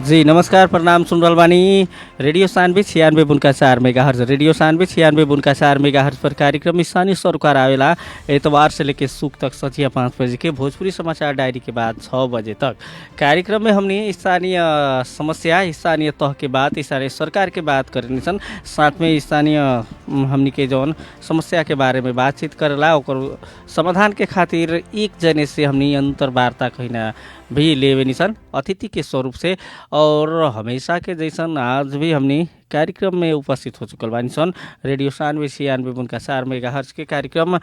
जी नमस्कार प्रणाम सुन रहल बानी रेडियो सानवे 96.4 मेगाहर्ज रेडियो सानवे 96.4 मेगाहर्ज पर कार्यक्रम स्थानीय सरोकार आवेला एतवार से लेकर सुख तक संझिया 5 बजे के भोजपुरी समाचार डायरी के बाद 6 बजे तक कार्यक्रम में हमने स्थानीय समस्या स्थानीय तह के बात स्थानीय सरकार के बात करनी सन साथ में स्थानीय हमनी के जौन समस्या के बारे में बातचीत करेला और समाधान के खातिर एक जने से हमनी अंतर्वार्ता कहीं भी लेवे निसन अतिथि के स्वरूप से और हमेशा के जैसन आज भी हमनी कार्यक्रम में उपस्थित हो चुकल बानी सन रेडियो 96.4 मेगाहर्ज के कार्यक्रम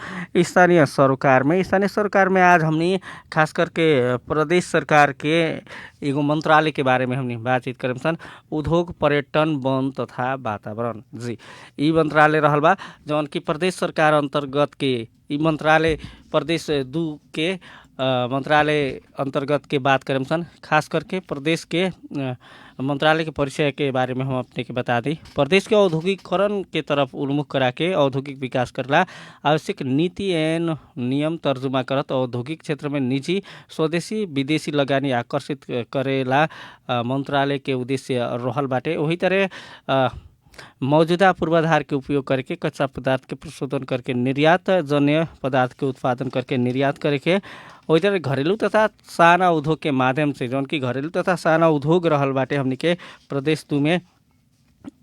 स्थानीय सरोकार में आज हमनी खास करके प्रदेश सरकार के एगो मंत्रालय के बारे में हमनी बातचीत करम सन उद्योग पर्यटन वन तथा वातावरण। जी ई मंत्रालय रहल बा जौन की प्रदेश सरकार अंतर्गत के ई मंत्रालय प्रदेश 2 के मंत्रालय अंतर्गत के बात करें सन खास करके प्रदेश के मंत्रालय के परिचय के बारे में हम अपने के बता दी। प्रदेश के औद्योगिकरण के तरफ उन्मुख करा के औद्योगिक विकास करला आवश्यक नीति एवं नियम तर्जुमा करत औद्योगिक क्षेत्र में निजी स्वदेशी विदेशी लगानी आकर्षित करेला मंत्रालय के उद्देश्य रहल बाटे। वही तरह मौजूदा पूर्वाधार के उपयोग करके कच्चा पदार्थ के प्रशोधन करके निर्यात जन्य पदार्थ के उत्पादन करके निर्यात करके वही तरह घरेलू तथा साना उद्योग के माध्यम से जौन की घरेलू तथा साना उद्योग रहल बाटे हमनी के प्रदेश 2 में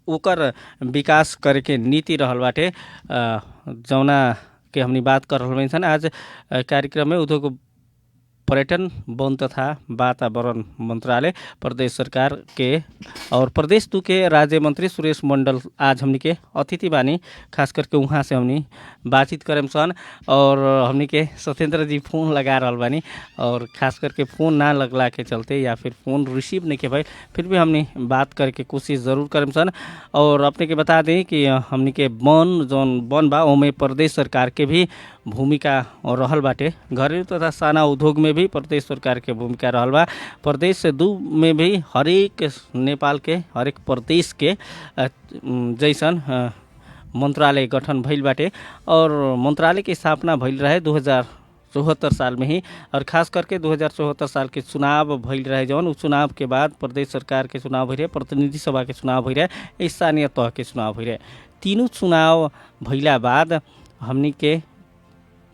ओकर विकास करके नीति रहल बाटे जौना के हमनी बात कर रहल बानी। आज कार्यक्रम में उद्योग पर्यटन वन तथा वातावरण मंत्रालय प्रदेश सरकार के और प्रदेश 2 के राज्य मंत्री सुरेश मंडल आज हमनी के अतिथि बानी। खास करके वहाँ से हमनी बातचीत करें सन और हमनी के सत्येंद्र जी फोन लगा रहल बानी और खास करके फ़ोन ना लगला के चलते या फिर फ़ोन रिसीव नहीं के भाई फिर भी हमनी बात करके कोशिश ज़रूर करें सन। और अपने के बता दें कि हमनी के वन बा ओमे प्रदेश सरकार के भी भूमिका रहल बाटे। घरेलू तथा साना उद्योग में भी प्रदेश सरकार के भूमिका रहल बा। प्रदेश 2 में भी हरेक नेपाल के हरेक प्रदेश के जैसन मंत्रालय गठन भइल बाटे और मंत्रालय की स्थापना भइल रहे 2074 साल में ही और ख़ास करके 2074 साल के चुनाव भइल रहे जौन उस चुनाव के बाद प्रदेश सरकार के चुनाव भइ रहे प्रतिनिधि सभा के चुनाव भइ रहे स्थानीय तह के चुनाव भइ रहे। तीनों चुनाव भइला बाद हमनी के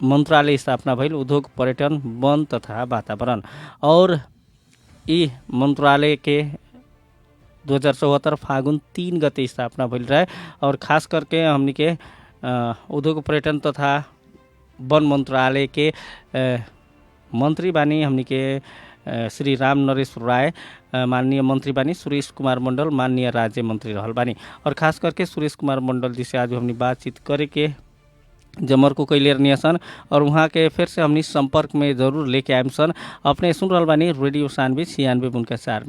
मंत्रालय स्थापना भइल उद्योग पर्यटन वन तथा वातावरण और ई मंत्रालय के 2074 फागुन 3 गते स्थापना भइल रहे और खास करके हमनी के उद्योग पर्यटन तथा वन मंत्रालय के मंत्री बानी हमनी के श्री राम नरेश राय माननीय मंत्री बानी सुरेश कुमार मंडल माननीय राज्य मंत्री रहल बानी और खास करके सुरेश कुमार मंडल जी से आज हमनी बातचीत करे के जमर को कैले रहनी सन और वहाँ के फिर से हमनी संपर्क में जरूर लेके आएम सन। अपने सुन रहल बानी रेडियो 96.4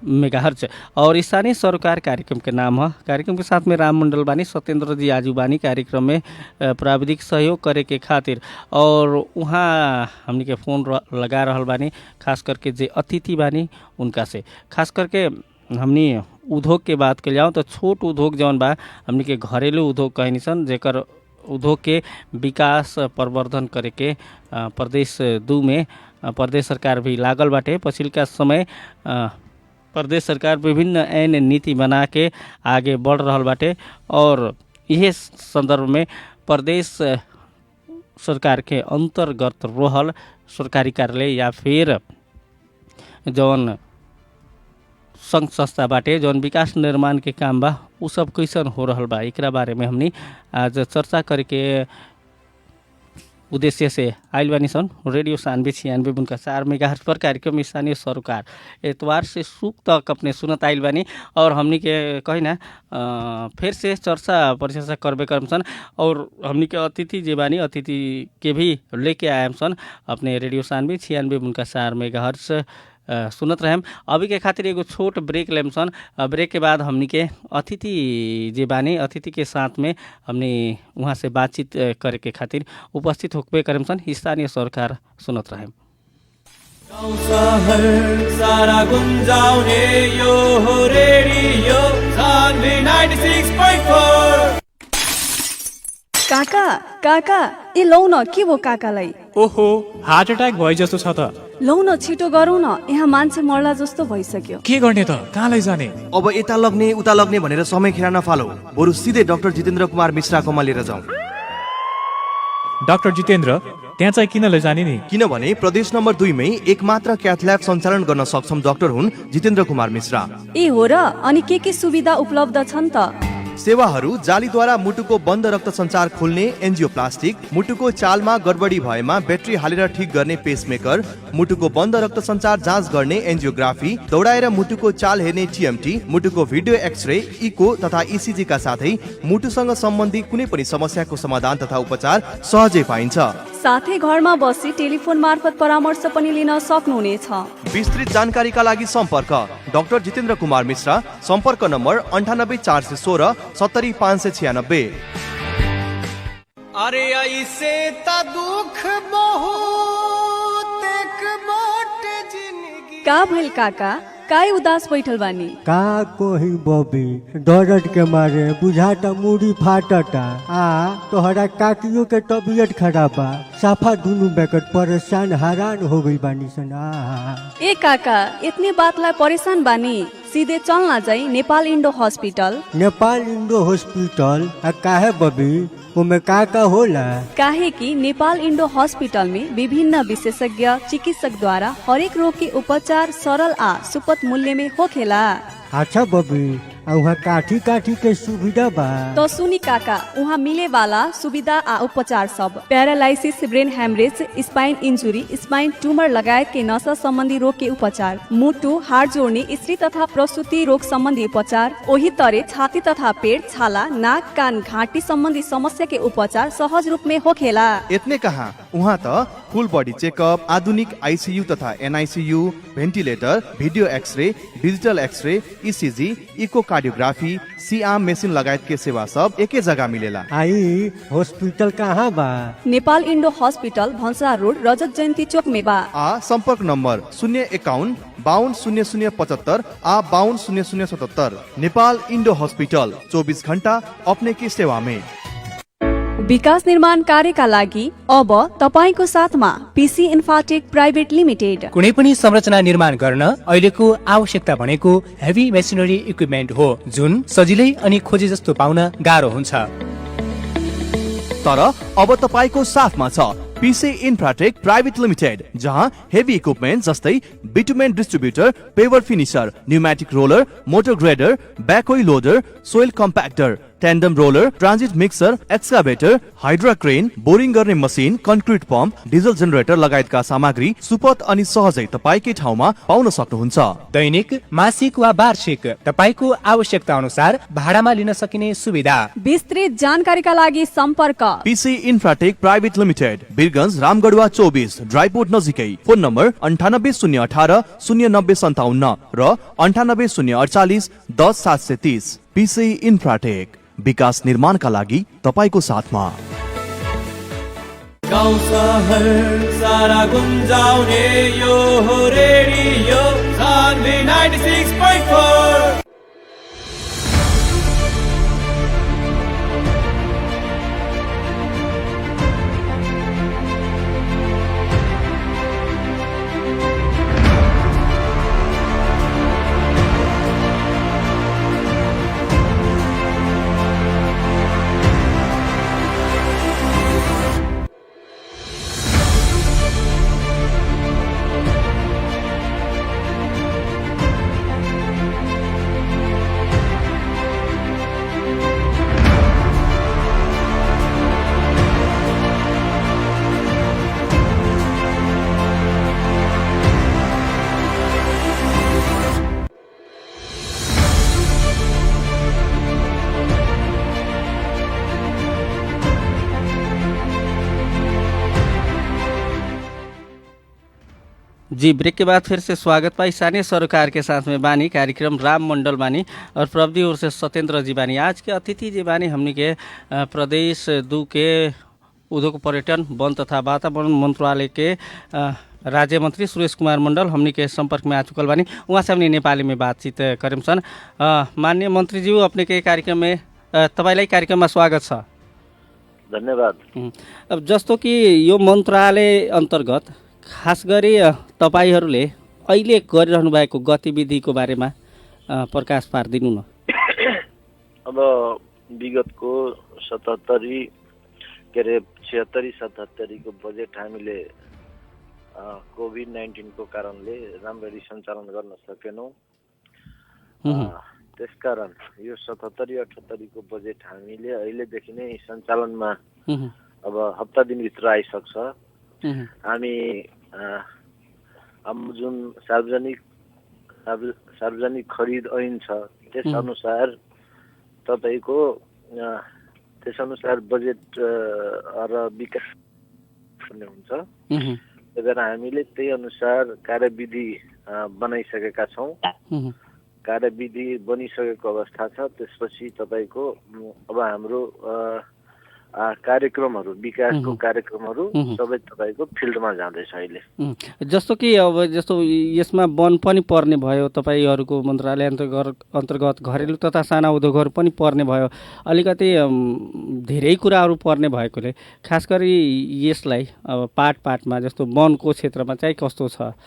मेगाहर्ज और स्थानीय सरोकार कार्यक्रम के नाम है। कार्यक्रम के साथ में राम मंडल बानी सत्येंद्र जी आजू बानी कार्यक्रम में प्राविधिक सहयोग करे के खातिर और वहाँ हमनी के फ़ोन लगा रहल बानी खास करके जे अतिथि बानी उनका से खास करके हमनी उद्योग के बात कर जाऊँ तो छोट उद्योग जौन बा हमनी के घरेलू उद्योग कहनी सन जेकर उद्योग के विकास प्रवर्धन करे के प्रदेश 2 में प्रदेश सरकार भी लागल बाटे। पछिल्का समय प्रदेश सरकार विभिन्न ऐन नीति बना के आगे बढ़ रहल बाटे और यह संदर्भ में प्रदेश सरकार के अंतर्गत रहल सरकारी कार्यालय या फिर जौन संघ संस्था बाटे जौन विकास निर्माण के काम बा उ सब कैसन हो रहल बा एकरा बारे में हमनी आज चर्चा करके उद्देश्य से आइल बानी सन रेडियो 96.4 मेगाहर्ज पर कार्यक्रम स्थानीय सरोकार एतवार से सुख तक अपने सुनत आइल बानी और हमनी के कही ना फिर से चर्चा परिचर्चा करबे करम सन और हमनी के अतिथि जे बानी अतिथि के भी लेके आएम सन अपने रेडियो 96.4 मेगाहर्ज सुनत रहेम। अभी के खातिर एगो छोट ब्रेक लेम सन। ब्रेक के बाद हमनी के अतिथि जे बानी अतिथि के साथ में हमनी वहाँ से बातचीत करे के खातिर उपस्थित होके करम सन। स्थानीय सरकार सुनत रहेम। सारा गुंजाउने यो हो रेडियो 96.4 काका काका ए लौ न के भो काकालाई? ओहो, हार्ट एट्याक भए जस्तो छ त। लौ न छिटो गरौँ न, यहाँ मान्छे मर्ला जस्तो भइसक्यो। के गर्ने त, कहाँ लैजाने? अब यता लग्ने उता लग्ने भनेर समय खेर नफालो, बरु सिधै डाक्टर जितेन्द्र कुमार मिश्राकोमा लिएर जाउँ। डाक्टर जितेन्द्र, त्यहाँ चाहिँ किन लैजाने नि? किनभने प्रदेश नम्बर 2 मै एकमात्र क्याथ ल्याब सञ्चालन गर्न सक्षम डाक्टर हुन् जितेन्द्र कुमार मिश्रा। ए हो र? अनि के सुविधा उपलब्ध छन् त? सेवाहरू जालीद्वारा मुटुको बन्द रक्त सञ्चार खोल्ने एन्जियोप्लास्टिक, मुटुको चालमा गडबडी भएमा ब्याट्री हालेर ठिक गर्ने पेसमेकर, मुटुको बन्द रक्त सञ्चार जाँच गर्ने एन्जियोग्राफी, दौडाएर मुटुको चाल हेर्ने टिएमटी, मुटुको भिडियो एक्सरे, इको तथा इसिजी का साथै मुटुसँग सम्बन्धी कुनै पनि समस्याको समाधान तथा उपचार सहजै पाइन्छ। साथै घरमा बसी टेलिफोन मार्फत परामर्श पनि लिन सक्नुहुनेछ। विस्तृत जानकारीका लागि सम्पर्क डाक्टर जितेन्द्र कुमार मिश्रा, सम्पर्क नम्बर 98 416 70 596। अरे ऐसे त दुख बहुत एक बाटे जिंदगी। का भइल काका, काहे उदास बैठल बानी? का कोही बबी, दर्द के मारे बुझाता मुड़ी फाटता। तोहरा काकियों के तबीयत खराब बा, साफा दुनु बेकट परेशान हैरान हो गई बानी सन। ए काका, इतने बातलाई परेशान बानी? सीधे चलना जाई Nepal Indo hospital. Nepal Indo hospital काहे बबी, उमे का होला? काहे कि नेपाल इंडो हॉस्पिटल में विभिन्न विशेषज्ञ चिकित्सक द्वारा हरेक रोग के उपचार सरल आ सुपथ मूल्य में होखेला। अच्छा बबी, वहाँ काठी काठी के सुविधा बा? तो सुनी काका, वहाँ मिले वाला सुविधा आ उपचार सब paralysis, brain haemorrhage, spine injury, spine tumour लगायत के नसा संबंधी रोग के उपचार, मुटु, हाड जोड़ने, स्त्री तथा प्रसूति रोग संबंधी उपचार, ओही तरे छाती तथा पेट, छाला, नाक, कान, घाटी संबंधी समस्या के उपचार सहज रूप में होखेला। इतने कहाँ, वहाँ त फुल बॉडी चेकअप, आधुनिक आईसीयू तथा NICU, ventilator, video x-ray, digital x-ray, ECG, echocardiography, C arm machine लगायत के सेवा सब एकै जगह मिलेला। आई हॉस्पिटल कहाँ बा? नेपाल इंडो हॉस्पिटल भंसार रोड, रजत जयंती चौक में बा। संपर्क नंबर 051 52 0075 52 0077। नेपाल इंडो हॉस्पिटल 24 घंटा अपने की सेवा में। विकास निर्माण कार्यका लागि अब तपाईको साथमा पीसी इन्फाटेक प्राइभेट लिमिटेड। कुनै पनि संरचना निर्माण गर्न अहिलेको आवश्यकता भनेको हेभी मेसिनरी इक्विपमेन्ट हो, जुन सजिलै अनि खोजे जस्तो पाउन गाह्रो हुन्छ। तर अब तपाईको साथमा छ पीसी इन्फ्राटेक प्राइभेट लिमिटेड, जहाँ हेभी इक्विपमेन्ट जस्तै bitumen distributor, paver finisher, pneumatic roller, motor grader, backhoe loader, soil compactor, tandem roller, transit mixer, excavator, hydra crane, boring गर्ने machine, concrete pump, diesel generator लगायतका सामग्री सुपथ अनि सहजै तपाईकै ठाउँमा पाउन सक्नुहुन्छ। दैनिक, मासिक वा वार्षिक तपाईको आवश्यकता अनुसार भाडामा लिन सकिने सुविधा। विस्तृत जानकारीका लागि सम्पर्क PC Infratech private limited, Birgunj, Ramgadhawa 24, dry port नजिकै। फोन नम्बर 98 018 0957 र 98 048 10 730। पीसी इन्फ्राटेक, विकास निर्माणका लागि तपाईको साथमा। गाउँ सहर सारा गुन्जाउने यो हो रेडियो सान्वी 96.4। जी, ब्रेक के बाद फिर से स्वागत पाई स्थानीय सरोकार के साथ में बानी कार्यक्रम राम मंडल बानी और प्रविधि ओर से सत्येंद्र जी बानी। आज के अतिथि जी बानी हमने के प्रदेश 2 के उद्योग पर्यटन वन तथा वातावरण मंत्रालय के राज्य मंत्री सुरेश कुमार मंडल हमने के संपर्क में आ चुकल बानी। वहाँ से हमने नेपाली में बातचीत करें सन। माननीय मंत्री जी, अपने के कार्यक्रम में तपाईलाई कार्यक्रम में स्वागत छ। धन्यवाद। अब जस्तो कि यो मन्त्रालय अन्तर्गत खास गरी तपाईँहरूले अहिले गरिरहनु भएको गतिविधिको बारेमा प्रकाश पारिदिनु न। अब विगतको 77 के अरे 76-77 को बजेट हामीले कोभिड-19 को कारणले राम्ररी सञ्चालन गर्न सकेनौँ। त्यसकारण यो 77-78 को बजेट हामीले अहिलेदेखि नै सञ्चालनमा अब हप्ता दिनभित्र आइसक्छ। हामी हाम्रो जुन सार्वजनिक खरिद ऐन छ त्यसअनुसार तपाईँको त्यसअनुसार बजेट र विकास गर्ने हुन्छ। त्यही भएर हामीले त्यही अनुसार कार्यविधि बनाइसकेका छौँ। कार्यविधि बनिसकेको अवस्था छ। त्यसपछि तपाईँको अब हाम्रो कार्यक्रमहरू विकासको कार्यक्रमहरू सबै तपाईँको फिल्डमा जाँदैछ अहिले। जस्तो कि अब जस्तो यसमा वन पनि पर्ने भयो, तपाईँहरूको मन्त्रालय अन्तर्गत घरेलु तथा साना उद्योगहरू पनि पर्ने भयो, अलिकति धेरै कुराहरू पर्ने भएकोले खास गरी यसलाई अब पाटमा जस्तो वनको क्षेत्रमा चाहिँ कस्तो छ,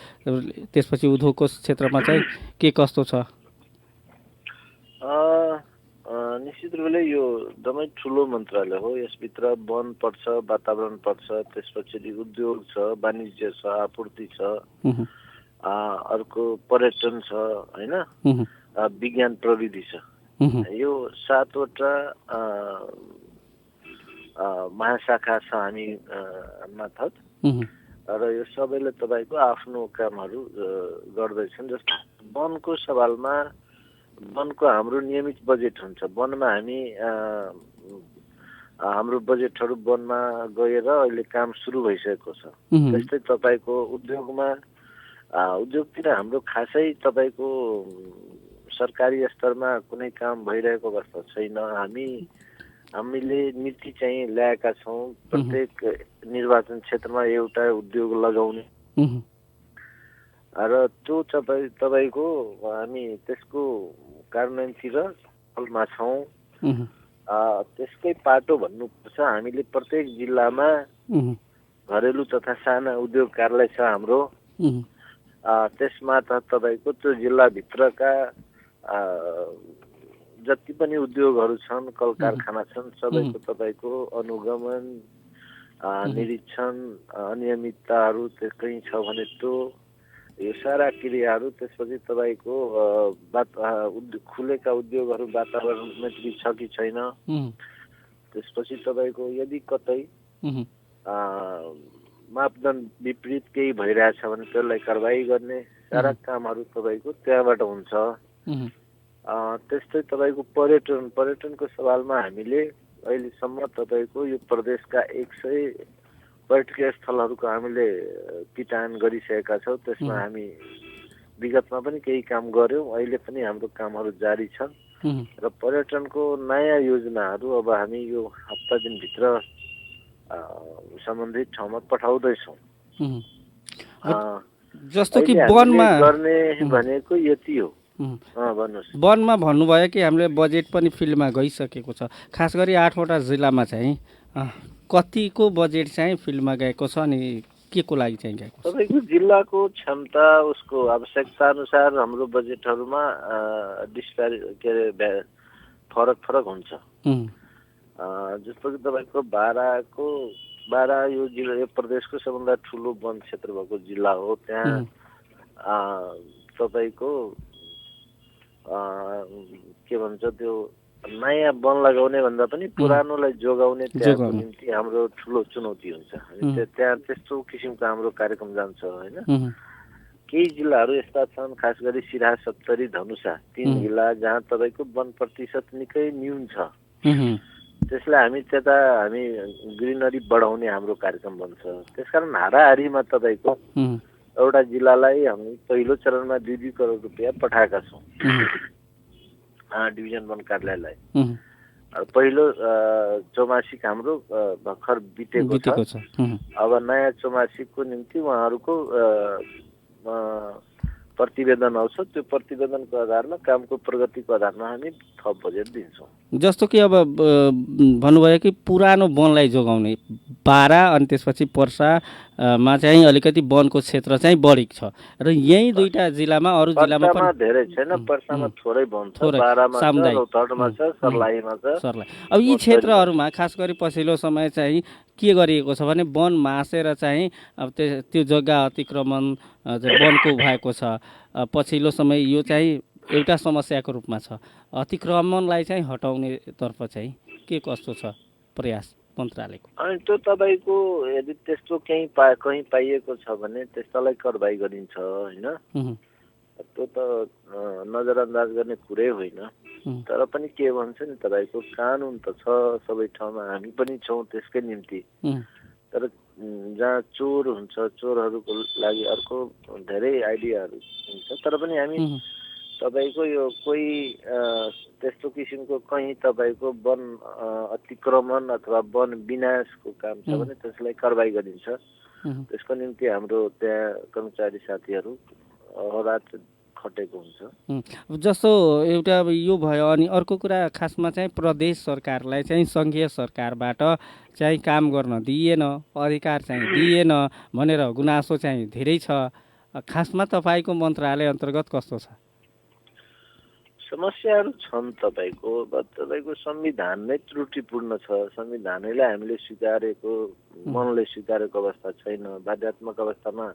त्यसपछि उद्योगको क्षेत्रमा चाहिँ के कस्तो छ? निश्चित रूपले यो एकदमै ठुलो मन्त्रालय हो। यसभित्र वन पर्छ, वातावरण पर्छ, त्यसपछि उद्योग छ, वाणिज्य छ, आपूर्ति छ, अर्को पर्यटन छ, होइन, विज्ञान प्रविधि छ। यो 7वटा महाशाखा छ हामी मार्फत र यो सबैले तपाईँको आफ्नो कामहरू गर्दैछन्। जस्तो वनको सवालमा वनको हाम्रो नियमित बजेट हुन्छ। वनमा हामी हाम्रो बजेटहरू वनमा गएर अहिले काम सुरु भइसकेको छ। त्यस्तै तपाईँको उद्योगतिर हाम्रो खासै तपाईँको सरकारी स्तरमा कुनै काम भइरहेको अवस्था छैन। हामीले नीति चाहिँ ल्याएका छौँ प्रत्येक निर्वाचन क्षेत्रमा एउटा उद्योग लगाउने र त्यो तपाईँको हामी त्यसको कार्यान्वयनतिर फलमा छौँ। त्यसकै पाटो भन्नुपर्छ, हामीले प्रत्येक जिल्लामा घरेलु तथा साना उद्योग कार्यालय छ हाम्रो। त्यसमा त तपाईँको त्यो जिल्लाभित्रका जति पनि उद्योगहरू छन्, कल कारखाना छन्, सबैको तपाईँको अनुगमन, निरीक्षण, अनियमितताहरू कहीँ छ भने त्यो यो सारा क्रियाहरू, त्यसपछि तपाईँको खुलेका उद्योगहरू वातावरणमै छ कि छैन, त्यसपछि तपाईँको यदि कतै मापदण्ड विपरीत केही भइरहेछ भने त्यसलाई कारबाही गर्ने सारा कामहरू तपाईँको त्यहाँबाट हुन्छ। त्यस्तै तपाईँको पर्यटनको सवालमा हामीले अहिलेसम्म तपाईँको यो प्रदेशका 100 पर्यटकीय स्थलहरूको हामीले किटान गरिसकेका छौँ। त्यसमा हामी विगतमा पनि केही काम गऱ्यौँ, अहिले पनि हाम्रो कामहरू जारी छ र पर्यटनको नयाँ योजनाहरू अब हामी यो हप्ता दिनभित्र सम्बन्धित ठाउँमा पठाउँदैछौँ। जस्तो कि वनमा गर्ने भनेको यति हो। भन्नुहोस्। वनमा भन्नुभयो कि हामीले बजेट पनि फिल्डमा गइसकेको छ। खास गरी 8वटा जिल्लामा चाहिँ कतिको बजेट चाहिँ फिल्डमा गएको छ अनि के को लागि चाहिँ गएको छ? तपाईँको जिल्लाको क्षमता, उसको आवश्यकता अनुसार हाम्रो बजेटहरूमा फरक हुन्छ। जस्तो कि तपाईँको बारा यो जिल्ला यो प्रदेशको सबभन्दा ठुलो वन क्षेत्र भएको जिल्ला हो। त्यहाँ तपाईँको के भन्छ त्यो नयाँ वन लगाउने भन्दा पनि पुरानोलाई जोगाउने त्यहाँको निम्ति हाम्रो ठुलो चुनौती हुन्छ। त्यहाँ त्यस्तो किसिमको हाम्रो कार्यक्रम जान्छ, होइन। केही जिल्लाहरू यस्ता छन्, खास गरी सिराहा, सप्तरी, धनुषा, 3 जिल्ला जहाँ तपाईँको वन प्रतिशत निकै न्यून छ। त्यसलाई हामी हामी ग्रिनरी बढाउने हाम्रो कार्यक्रम बन्छ। त्यसकारण हाराहारीमा तपाईँको एउटा जिल्लालाई हामी पहिलो चरणमा 2 करोड रुपियाँ पठाएका छौँ डिभिजन वन कार्यालयलाई। पहिलो चौमासिक हाम्रो भर्खर बितेको छ। अब नयाँ चौमासिकको निम्ति उहाँहरूको प्रतिवेदन आउँछ, त्यो प्रतिवेदनको आधारमा कामको प्रगतिको आधारमा हामी थप बजेट दिन्छौँ। जस्तो कि अब भन्नुभयो कि पुरानो वनलाई जोगाउने बारा अनि त्यसपछि पर्सामा चाहिँ अलिकति वनको क्षेत्र चाहिँ बढी छ र यही दुईटा जिल्लामा अरू जिल्लामा पर्सामा पनि धेरै छैन, पर्सामा थोरै वन छ, थोरै, बारामा छ, सामुदायिक। रौतहटमा छ, सर्लाहीमा छ। सरलाई अब यी क्षेत्रहरूमा खास गरी पछिल्लो समय चाहिँ के गरिएको छ भने वन मासेर चाहिँ अब त्यो जग्गा अतिक्रमण चाहिँ वनको भएको छ। पछिल्लो समय यो चाहिँ एउटा समस्याको रूपमा छ। अतिक्रमणलाई चाहिँ हटाउनेतर्फ चाहिँ के कस्तो छ प्रयास मन्त्रालयको? अनि त्यो तपाईँको यदि त्यस्तो कहीँ पाइएको छ भने त्यस्तालाई कारबाही गरिन्छ होइन। त्यो त नजरअन्दाज गर्ने कुरै होइन। तर पनि के भन्छ नि तपाईँको कानुन त छ सबै ठाउँमा, हामी पनि छौँ त्यसकै निम्ति। तर जहाँ चोर हुन्छ चोरहरूको लागि अर्को धेरै आइडियाहरू हुन्छ। तर पनि हामी तपाईँको यो कोही त्यस्तो किसिमको कहीँ तपाईँको वन अतिक्रमण अथवा वन विनाशको काम छ भने त्यसलाई कारबाही गरिन्छ। त्यसको निम्ति हाम्रो त्यहाँ कर्मचारी साथीहरू अहोरात खटेको हुन्छ। जस्तो एउटा यो भयो। अनि अर्को कुरा खासमा चाहिँ प्रदेश सरकारलाई चाहिँ सङ्घीय सरकारबाट चाहिँ काम गर्न दिइएन, अधिकार चाहिँ दिइएन भनेर गुनासो चाहिँ धेरै छ। खासमा तपाईँको मन्त्रालय अन्तर्गत कस्तो छ? समस्याहरू छन् तपाईँको संविधान नै त्रुटिपूर्ण छ। संविधानैलाई हामीले स्वीकारेको मनले स्वीकारेको अवस्था छैन। बाध्यात्मक अवस्थामा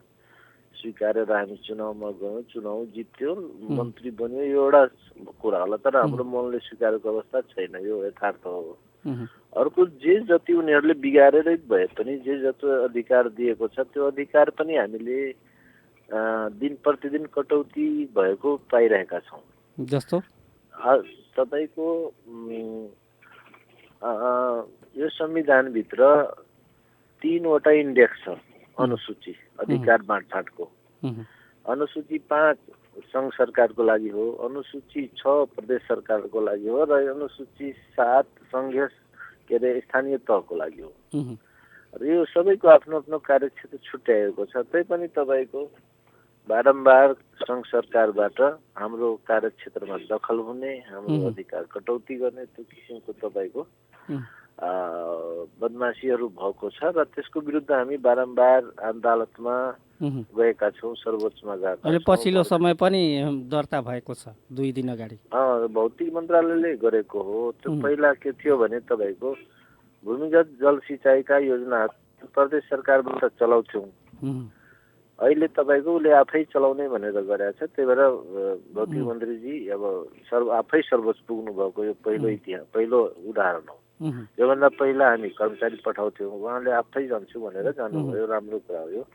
स्वीकारेर हामी चुनावमा गयौँ, चुनाव जित्यो, मन्त्री बन्यो, यो एउटा कुरा होला। तर हाम्रो मनले स्वीकारेको अवस्था छैन, यो यथार्थ हो। अर्को जे जति उनीहरूले बिगारेरै भए पनि जे जति अधिकार दिएको छ त्यो अधिकार पनि हामीले दिन प्रतिदिन कटौती भएको पाइरहेका छौँ। जस्तो तपाईँको यो संविधानभित्र 3वटा इन्डेक्स छ अनुसूची अधिकार बाँडफाँडको। अनुसूची 5 सङ्घ सरकारको लागि हो, अनुसूची 6 प्रदेश सरकारको लागि हो र अनुसूची 7 सङ्घीय स्थानीय तहको लागि हो। र यो सबैको आफ्नो आफ्नो कार्यक्षेत्र छुट्याएको छ। तैपनि तपाईँको बारम्बार सङ्घ सरकारबाट हाम्रो कार्यक्षेत्रमा दखल हुने, हाम्रो अधिकार कटौती गर्ने त्यो किसिमको तपाईँको बदमासीहरू भएको छ। र त्यसको विरुद्ध हामी बारम्बार अदालतमा गएका छौँ, सर्वोच्चमा गएका छौँ। अहिले पछिल्लो समय पनि दर्ता भएको छ 2 दिन अगाडि। भौतिक मन्त्रालयले गरेको हो। त्यो पहिला के थियो भने तपाईँको भूमिगत जल सिँचाइका योजना प्रदेश सरकारबाट चलाउँथ्यौँ। अहिले तपाईँको उसले आफै चलाउने भनेर गरेको छ। त्यही भएर भौतिक मन्त्रीजी अब आफै सर्वोच्च पुग्नु भएको यो पहिलो उदाहरण हो। योभन्दा पहिला हामी कर्मचारी पठाउँथ्यौँ, उहाँले आफै जान्छु भनेर जानुभयो, राम्रो कुरा हो यो।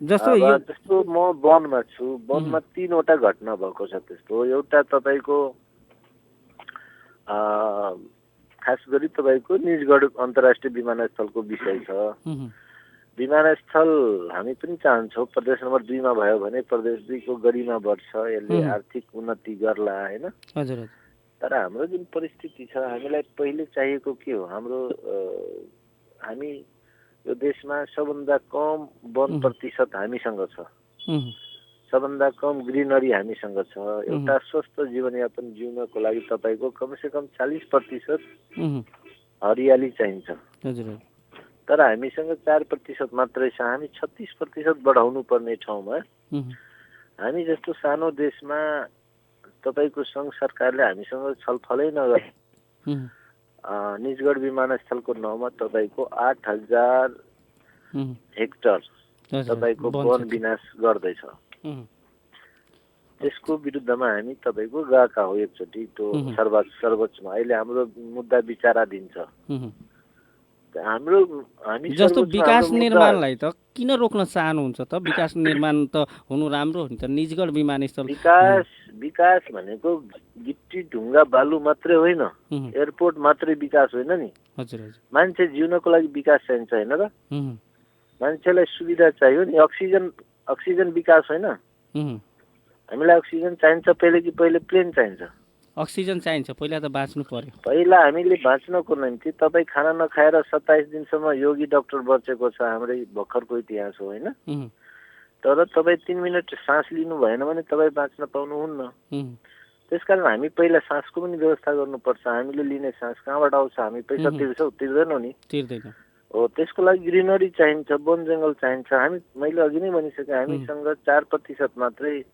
जस्तो म वनमा छु, वनमा 3वटा घटना भएको छ त्यस्तो। एउटा तपाईँको खास गरी तपाईँको निजगढ अन्तर्राष्ट्रिय विमानस्थलको विषय छ। विमानस्थल हामी पनि चाहन्छौँ प्रदेश नम्बर 2 मा भयो भने प्रदेश 2 को गरिमा बढ्छ, यसले आर्थिक उन्नति गर्ला होइन। हजुर। तर हाम्रो जुन परिस्थिति छ हामीलाई पहिले चाहिएको के हो? हामी यो देशमा सबभन्दा कम वन प्रतिशत हामीसँग छ, सबभन्दा कम ग्रिनरी हामीसँग छ। एउटा स्वस्थ जीवनयापन जिउनको लागि तपाईँको कमसेकम 40% हरियाली चाहिन्छ। तर हामीसँग 4% मात्रै छ। हामी 36% बढाउनु पर्ने ठाउँमा हामी जस्तो सानो देशमा तपाईँको सङ्घ सरकारले हामीसँग छलफलै नगरे निजगढ विमानस्थलको नाउँमा तपाईँको 8000 हेक्टर तपाईँको वन विनाश गर्दैछ। त्यसको विरुद्धमा हामी तपाईँको गएका हो एकचोटि त्यो सर्वोच्चमा। अहिले हाम्रो मुद्दा विचाराधीन छ। हामी जस्तो विकास निर्माणलाई त किन रोक्न चाहनुहुन्छ त? विकास निर्माण त हुनु राम्रो हो नि त। निजगढ विमानस्थल विकास भनेको गिट्टी ढुङ्गा बालु मात्रै होइन, एयरपोर्ट मात्रै विकास होइन नि। हजुर। मान्छे जिउनको लागि विकास चाहिन्छ होइन र? मान्छेलाई सुविधा चाहियो नि। अक्सिजन विकास होइन। हामीलाई अक्सिजन चाहिन्छ पहिले प्लेन चाहिन्छ। अक्सिजन चाहिन्छ, पहिला त बाँच्नु पर्यो। पहिला हामीले बाँच्नको निम्ति तपाईँ खाना नखाएर 27 दिनसम्म योगी डाक्टर बचेको छ, हाम्रै भर्खरको इतिहास हो होइन। तर तपाईँ 3 मिनट सास लिनु भएन भने तपाईँ बाँच्न पाउनुहुन्न। त्यसकारण हामी पहिला सासको पनि व्यवस्था गर्नुपर्छ। हामीले लिने सास कहाँबाट आउँछ? हामी पैसा तिर्छौँ, तिर्दैनौँ नि। तिर्दैन हो, त्यसको लागि ग्रिनरी चाहिन्छ, वन जङ्गल चाहिन्छ। मैले अघि नै भनिसकेँ, हामीसँग 4% मात्रै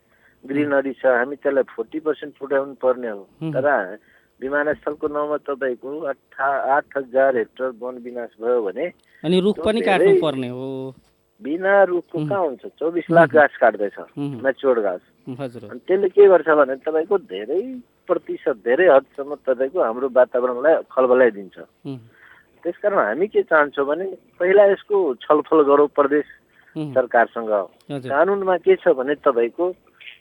ग्रिनरी छ। हामी त्यसलाई 40% पुर्याउनु पर्ने हो। तर विमानस्थलको नाउँमा तपाईँको 8,000 हेक्टर वन विनाश भयो भने अनि रुख पनि काट्नु पर्ने हो। बिना रुखको कहाँ हुन्छ? 24 लाख घाँस काट्दैछ, म्याच्योर्ड घाँस। हजुर। अनि त्यसले के गर्छ भने तपाईँको धेरै प्रतिशत, धेरै हदसम्म तपाईँको हाम्रो वातावरणलाई खलबलाइदिन्छ। त्यसकारण हामी के चाहन्छौँ भने पहिला यसको छलफल गरौँ प्रदेश सरकारसँग। कानुनमा के छ भने तपाईँको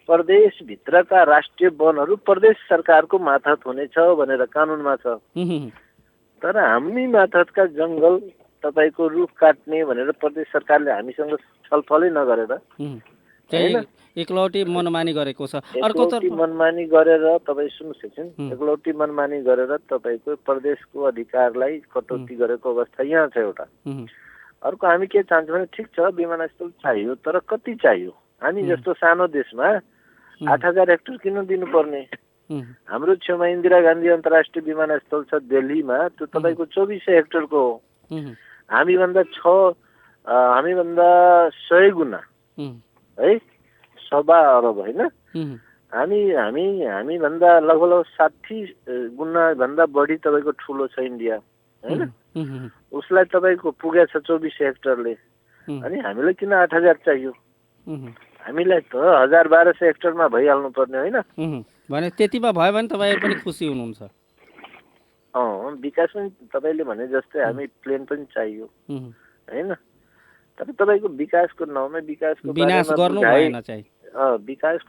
प्रदेशभित्रका राष्ट्रिय वनहरू प्रदेश सरकारको मातहत हुनेछ भनेर कानुनमा छ। तर हामी मातहतका जङ्गल तपाईँको रुख काट्ने भनेर प्रदेश सरकारले हामीसँग छलफलै नगरेर एकलौटी मनमानी गरेको छ। एकलौटी मनमानी गरेर तपाईँ सुन्नुहोस् एकछिन, एकलौटी मनमानी गरेर तपाईँको प्रदेशको अधिकारलाई कटौती गरेको अवस्था यहाँ छ एउटा। अर्को हामी के चाहन्छौँ भने ठिक छ विमानस्थल चाहियो, तर कति चाहियो? हामी जस्तो सानो देशमा 8,000 हेक्टर किन दिनुपर्ने? हाम्रो छेउमा इन्दिरा गान्धी अन्तर्राष्ट्रिय विमानस्थल छ दिल्लीमा, त्यो तपाईँको 2400 हेक्टरको हो। हामीभन्दा 100 गुणा है, 1.25 अरब होइन, हामीभन्दा लगभग 60 गुणा भन्दा बढी तपाईँको ठुलो छ इन्डिया होइन। उसलाई तपाईँको पुगेछ 2400 हेक्टरले, अनि हामीलाई किन 8,000 चाहियो? हामीलाई त 1,000-1,200 हेक्टरमा भइहाल्नु पर्ने होइन भने त्यतिमा भयो भने तपाईँ पनि खुसी हुनुहुन्छ। विकास पनि तपाईँले भने जस्तै हामी प्लेन पनि चाहियो होइन। तर तपाईँको विकासको नाउँमा विकासको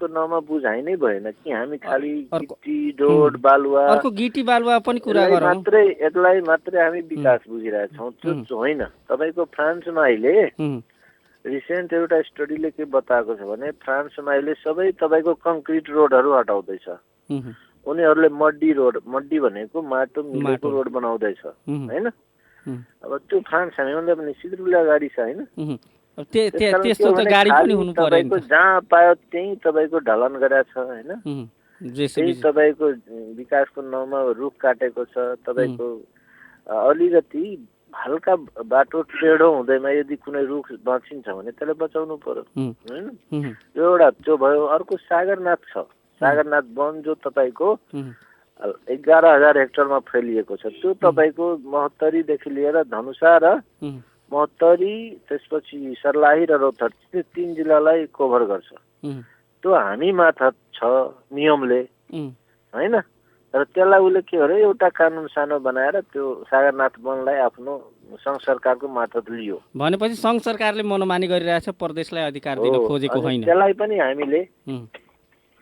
नाउँमा बुझाइ नै भएन कि हामी खालि गिटी रोड बालुवा, अर्को गिटी बालुवा पनि कुरा गरौँ, यसलाई मात्रै हामी विकास बुझिरहेछौँ। त्यो होइन। तपाईँको फ्रान्समा अहिले रिसेन्ट एउटा स्टडीले के बताएको छ भने फ्रान्समा अहिले सबै तपाईँको कङ्क्रिट रोडहरू हटाउँदैछ। उनीहरूले मड्डी भनेको माटो मिलेको रोड बनाउँदैछ होइन। अब त्यो फ्रान्स हामीभन्दा पनि सिद्रुले अगाडि छ होइन। त्यस्तो त गाडी पनि हुनु पर्यो। जहाँ पायो त्यही तपाईँको ढलान गरेको छ होइन। त्यही तपाईँको विकासको नाउँमा रुख काटेको छ। तपाईँको अलिकति हल्का बाटो टेढो हुँदैमा यदि कुनै रुख बाँचिन्छ भने त्यसलाई बचाउनु पर्यो होइन। त्यो एउटा त्यो भयो। अर्को सागरनाथ छ, सागरनाथ वन जो तपाईँको 11,000 हेक्टरमा फैलिएको छ। त्यो तपाईँको महोत्तरीदेखि लिएर धनुषा र महोत्तरी, त्यसपछि सर्लाही र रौतहट, 3 जिल्लालाई कभर गर्छ। त्यो हामी माथि छ नियमले होइन। तर त्यसलाई उसले के गरे, एउटा कानुन सानो बनाएर त्यो सागरनाथ वनलाई आफ्नो सङ्घ सरकारको मार्फत लियो। भनेपछि सङ्घ सरकारले मनोमानी गरिरहेछ, प्रदेशलाई अधिकार दिन खोजेको होइन। त्यसलाई पनि हामीले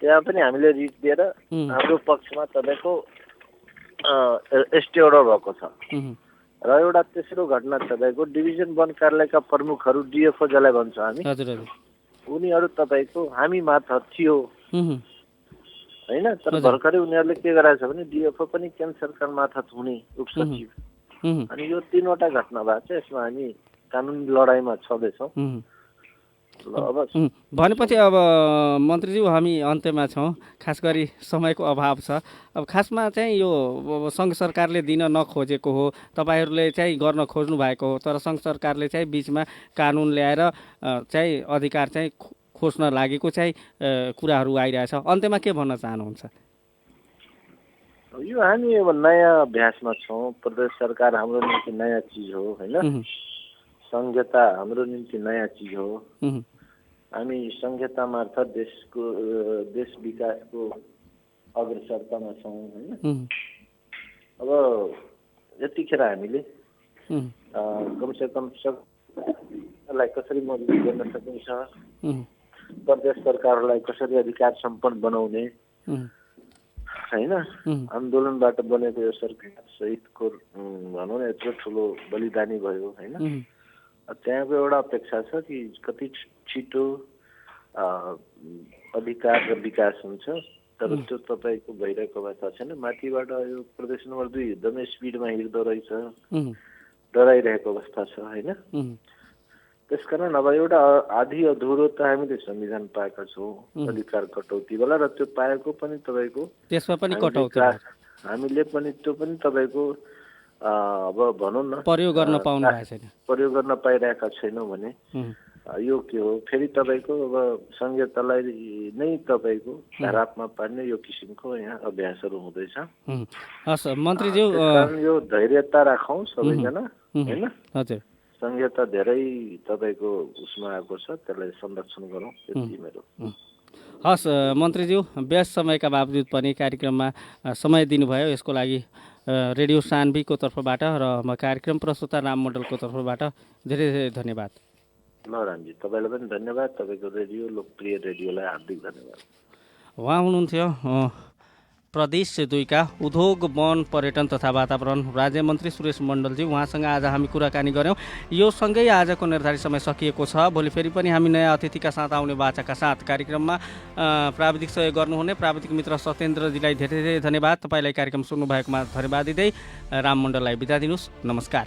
त्यहाँ पनि हामीले रिट दिएर हाम्रो पक्षमा तपाईँको स्टे अर्डर भएको छ। र एउटा तेस्रो घटना तपाईँको डिभिजन वन कार्यालयका प्रमुखहरू डिएफओ जसलाई भन्छ हामी, उनीहरू तपाईँको हामी मार्फत थियो होइन। तर भर्खरै उनीहरूले के गराएको छ भने डिएफओ पनि केन्द्र सरकार मार्फत हुने उपसचिव, अनि यो 3वटा घटना भएको छ। यसमा हामी कानुनी लडाइँमा छँदैछौँ। भनेपछि अब मन्त्रीज्यू हामी अन्त्यमा छौँ, खास गरी समयको अभाव छ। अब खासमा चाहिँ यो सङ्घ सरकारले दिन नखोजेको हो, तपाईँहरूले चाहिँ गर्न खोज्नु भएको हो, तर सङ्घ सरकारले चाहिँ बिचमा कानुन ल्याएर चाहिँ अधिकार चाहिँ खोज्न लागेको चाहिँ कुराहरू आइरहेछ। अन्त्यमा के भन्न चाहनुहुन्छ? यो हामी अब नयाँ अभ्यासमा छौँ। प्रदेश सरकार हाम्रो निम्ति नयाँ चिज हो होइन। संहिता हाम्रो निम्ति नयाँ चिज हो। हामी संहिता मार्फत देश विकासको अग्रसरतामा छौँ होइन। अब यतिखेर हामीले कमसेकम सबलाई कसरी मजबुत गर्न सकिन्छ, प्रदेश सरकारलाई कसरी अधिकार सम्पन्न बनाउने होइन, आन्दोलनबाट बनेको यो सरकार सहितको भनौँ न यत्रो ठुलो बलिदानी भयो होइन। त्यहाँको एउटा अपेक्षा छ कि कति छिटो अधिकार र विकास हुन्छ। तर त्यो तपाईँको भइरहेको अवस्था छैन। माथिबाट यो प्रदेश नम्बर 2 एकदमै स्पिडमा हिँड्दो रहेछ, डराइरहेको अवस्था छ होइन। त्यसकारण अब एउटा आधी अधुरो त हामीले संविधान पाएका छौँ अधिकार कटौतीवाला, र त्यो पाएको पनि तपाईँको त्यसमा पनि कटौती हामीले पनि त्यो पनि तपाईँको अब भनौँ न प्रयोग गर्न पाउनु भएको छैन, प्रयोग गर्न पाइरहेका छैनौँ भने यो के हो, फेरि तपाईँको अब संहितालाई नै तपाईँको धारापमा पार्ने यो किसिमको यहाँ अभ्यासहरू हुँदैछ। हस् मन्त्रीज्यू, यो धैर्यता राखौँ सबैजना, होइन? हजुर, संहिता धेरै तपाईँको उसमा आएको छ, त्यसलाई संरक्षण गरौँ, त्यति मेरो। हस् मन्त्रीज्यू, व्यस्त समयका बावजुद पनि कार्यक्रममा समय दिनुभयो, यसको लागि रेडियो सान्वीको तर्फबाट र कार्यक्रम प्रस्तुता राम मण्डलको तर्फबाट धेरै धेरै धन्यवाद। ल रामजी, तपाईँलाई पनि धन्यवाद, तपाईँको रेडियो लोकप्रिय रेडियोलाई हार्दिक धन्यवाद। उहाँ हुनुहुन्थ्यो प्रदेश 2 का उद्योग, वन, पर्यटन तथा वातावरण राज्य मन्त्री सुरेश मण्डलजी। उहाँसँग आज हामी कुराकानी गऱ्यौँ। यो सँगै आजको निर्धारित समय सकिएको छ। भोलि फेरि पनि हामी नयाँ अतिथिका साथ आउने बाचाका साथ कार्यक्रममा प्राविधिक सहयोग गर्नुहुने प्राविधिक मित्र सत्येन्द्रजीलाई धेरै धेरै धन्यवाद। तपाईँलाई कार्यक्रम सुन्नुभएकोमा धन्यवाद दिँदै राम मण्डललाई बिदा दिनुहोस्। नमस्कार।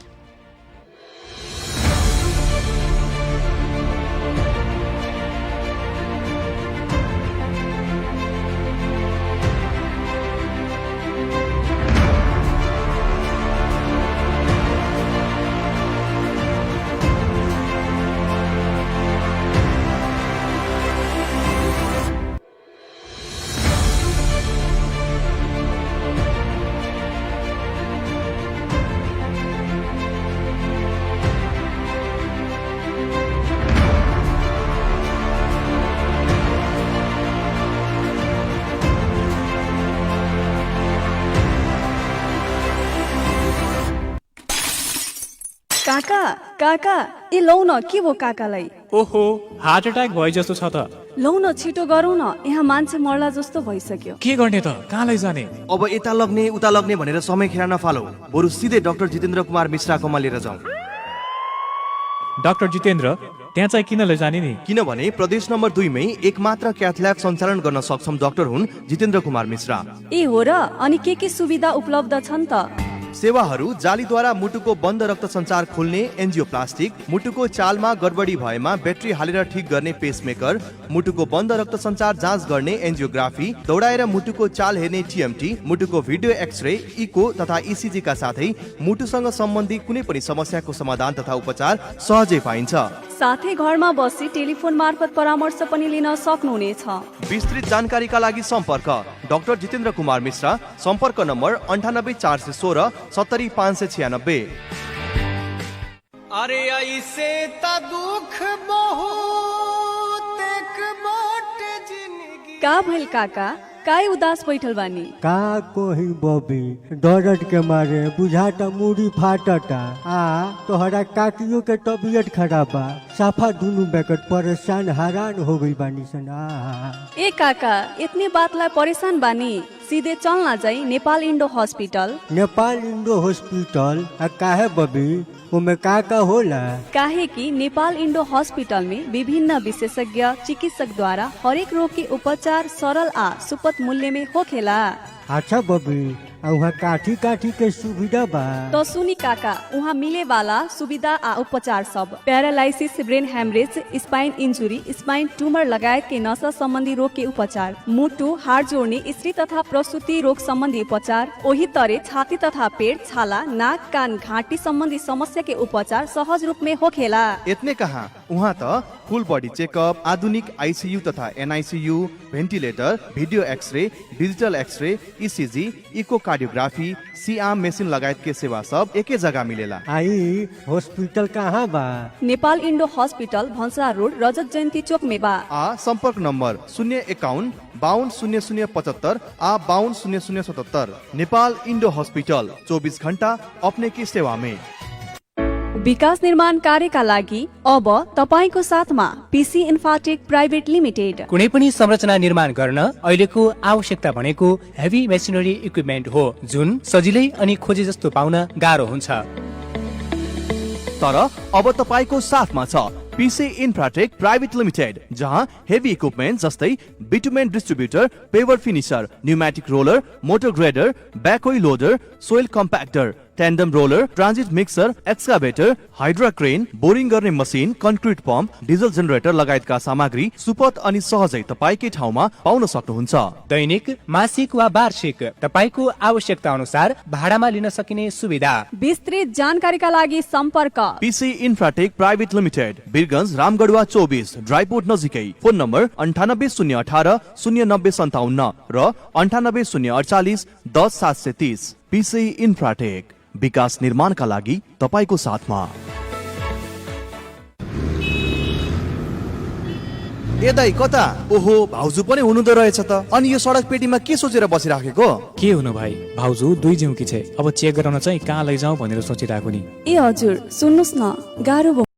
काका काका ए लौ न, के भयो काकालाई? ओहो, हार्ट एट्याक भए जस्तो छ त। लौ न, छिटो गरौँ न, यहाँ मान्छे मर्ला जस्तो भइसक्यो। के गर्ने त, कहाँ लैजाने? अब यता लग्ने उता लग्ने भनेर समय खेर नफालौ, बरु सिधै डाक्टर जितेन्द्र कुमार मिश्राकोमा लिएर जाउँ। डाक्टर जितेन्द्र, त्यहाँ चाहिँ किन लैजाने नि? किनभने प्रदेश नम्बर 2 मै एकमात्र क्याथ ल्याब सञ्चालन गर्न सक्षम डाक्टर हुन् जितेन्द्र कुमार मिश्रा। ए हो र? अनि के सुविधा उपलब्ध छन् त? सेवाहरू जालीद्वारा मुटुको बन्द रक्त सञ्चार खोल्ने एन्जियोप्लास्टिक, मुटुको चालमा गडबडी भएमा ब्याट्री हालेर ठिक गर्ने पेसमेकर, मुटुको बन्द रक्त सञ्चार जाँच गर्ने एन्जियोग्राफी, दौडाएर मुटुको चाल हेर्ने टिएमटी, मुटुको भिडियो एक्सरे, इको तथा इसिजी का साथै मुटुसँग सम्बन्धी कुनै पनि समस्याको समाधान तथा उपचार सहजै पाइन्छ। साथै घरमा बसी टेलिफोन मार्फत परामर्श पनि लिन सक्नुहुनेछ। विस्तृत जानकारीका लागि सम्पर्क डाक्टर जितेन्द्र कुमार मिश्रा, सम्पर्क नम्बर 98 416 70 596। अरे ऐसे ता दुख बहुत एक बाटे जिंदगी। का भइल काका, काय उदास बैठल बानी? का कोही बबी, दर्द के मारे बुझाता मुड़ी फाटता। तोहरा काकियों के तबीयत खराब बा, साफा दुनु बेकट परेशान हैरान हो गई बानी सन। ए काका, इतने बातलाई परेशान बानी? सीधे चलना जाई Nepal Indo hospital. Nepal Indo hospital काहे बबी, उमे का होला? काहे कि नेपाल इंडो हॉस्पिटल में विभिन्न विशेषज्ञ चिकित्सक द्वारा हरेक रोग के उपचार सरल आ सुपथ मूल्य में होखेला। अच्छा बबी, वहाँ काठी काठी के सुविधा बा? तो सुनी काका, वहाँ मिले वाला सुविधा आ उपचार सब paralysis, brain haemorrhage, spine injury, spine tumour लगायत के नसा संबंधी रोग के उपचार, मुटु, हाड जोड़ने, स्त्री तथा प्रसूति रोग संबंधी उपचार, ओही तरे छाती तथा पेट, छाला, नाक, कान, घाटी संबंधी समस्या के उपचार सहज रूप में होखेला। इतने कहाँ, वहाँ तो फुल बॉडी चेकअप, आधुनिक आईसीयू तथा NICU, ventilator, video x-ray, digital x-ray, ECG, echocardiography, C arm machine लगायत के सेवा सब एके जगह मिलेला। आई हॉस्पिटल कहाँ बा? नेपाल इंडो हॉस्पिटल भंसा रोड, रजत जयंती चौक में बा। संपर्क नंबर 051 52 0075 52 0077। नेपाल इंडो हॉस्पिटल 24 घंटा अपने की सेवा में। विकास निर्माण कार्यका लागि अब तपाईको साथमा पीसी इन्फाटेक प्राइभेट लिमिटेड। कुनै पनि संरचना निर्माण गर्न अहिलेको आवश्यकता भनेको हेभी मेसिनरी इक्विपमेन्ट हो, जुन सजिलै अनि खोजे जस्तो पाउन गाह्रो हुन्छ। तर अब तपाईको साथमा छ पीसी इन्फ्राटेक प्राइभेट लिमिटेड, जहाँ हेभी इक्विपमेन्ट जस्तै bitumen distributor, paver finisher, pneumatic roller, motor grader, backhoe loader, soil compactor, tandem roller, transit mixer, excavator, hydra crane, boring गर्ने machine, concrete pump, diesel generator लगायतका सामग्री सुपथ अनि सहजै तपाईकै ठाउँमा पाउन सक्नुहुन्छ। दैनिक, मासिक वा वार्षिक तपाईको आवश्यकता अनुसार भाडामा लिन सकिने सुविधा। विस्तृत जानकारीका लागि सम्पर्क PC Infratech private limited, Birgunj, Ramgadhawa 24, dry port नजिकै। फोन नम्बर 980180 0957 र 980148 10730। पीसी इन्फ्राटेक, विकास निर्माणका लागि तपाईको साथमा। ए दाइ कता? ओहो, भाउजू पनि हुनुहुँदो रहेछ त। अनि यो सडक पेटीमा के सोचेर बसिराखेको? के हुनु भाइ, भाउजू 2 जिउकी छे। अब चेक गराउन चाहिँ कहाँ लैजाउँ भनेर सोचिरहेको नि। ए हजुर, सुन्नुस् न, गाह्रो